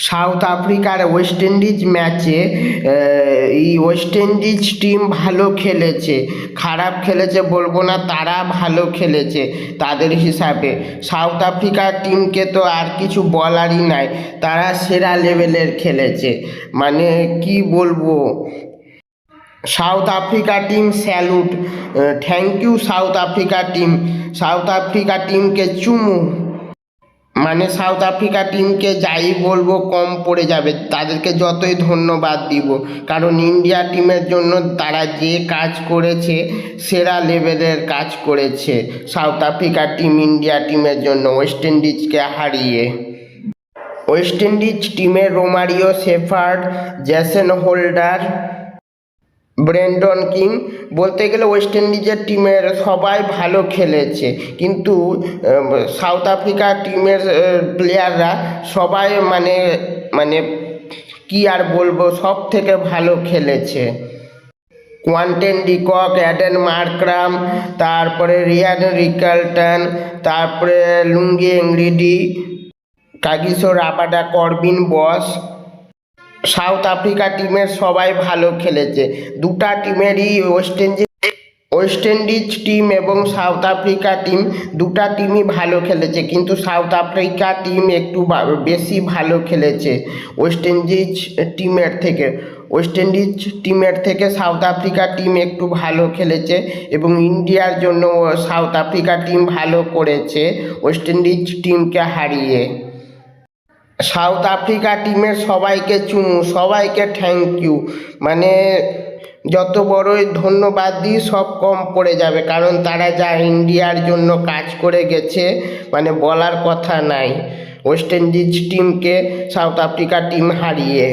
South আফ্রিকার West Indies ম্যাচে এই ওয়েস্ট ইন্ডিজ টিম ভালো খেলেছে, খারাপ খেলেছে বলবো না, তারা ভালো খেলেছে তাদের হিসাবে। সাউথ আফ্রিকার টিমকে তো আর কিছু বলারই নাই, তারা সেরা লেভেলের খেলেছে, মানে কি বলবো। South Africa team salute, thank you South Africa team. South Africa টিমকে চুমু, মানে সাউথ আফ্রিকা টিমকে যাই বলবো কম পড়ে যাবে, তাদেরকে যতই ধন্যবাদ দিব, কারণ ইন্ডিয়া টিমের জন্য তারা যে কাজ করেছে সেরা লেভেলের কাজ করেছে সাউথ আফ্রিকা টিম ইন্ডিয়া টিমের জন্য ওয়েস্ট ইন্ডিজকে হারিয়ে। ওয়েস্ট ইন্ডিজ টিমের Romario Shepherd, Jason Holder, Brendon King, বলতে গেলে ওয়েস্ট ইন্ডিজের টিমের সবাই ভালো খেলেছে, কিন্তু সাউথ আফ্রিকা টিমের প্লেয়াররা সবাই মানে মানে কি আর বলবো, সব থেকে ভালো খেলেছে। কোয়ান্টেন ডিকক, অ্যাডেন মার্ক্রাম, তারপরে রিয়ান রিকালটন, তারপরে Lungi Ngidi, Kagiso Rabada, Corbin Bosch, South Africa টিমের সবাই ভালো খেলেছে। দুটা টিমেরই ওয়েস্ট ইন্ডিজ টিম এবং সাউথ আফ্রিকা টিম দুটা টিমই ভালো খেলেছে, কিন্তু সাউথ আফ্রিকা টিম একটু বেশি ভালো খেলেছে ওয়েস্ট ইন্ডিজ টিমের থেকে। ওয়েস্ট ইন্ডিজ টিমের থেকে সাউথ আফ্রিকা টিম একটু ভালো খেলেছে, এবং ইন্ডিয়ার জন্য সাউথ আফ্রিকা টিম ভালো করেছে ওয়েস্ট ইন্ডিজ টিমকে হারিয়ে। সাউথ আফ্রিকা টিমের সবাইকে চুমু, সবাইকে থ্যাংক ইউ, মানে যত বড়ই ধন্যবাদ দিই সব কম পড়ে যাবে, কারণ তারা যা ইন্ডিয়ার জন্য কাজ করে গেছে মানে বলার কথা নাই ওয়েস্ট ইন্ডিজ টিমকে সাউথ আফ্রিকা টিম হারিয়ে।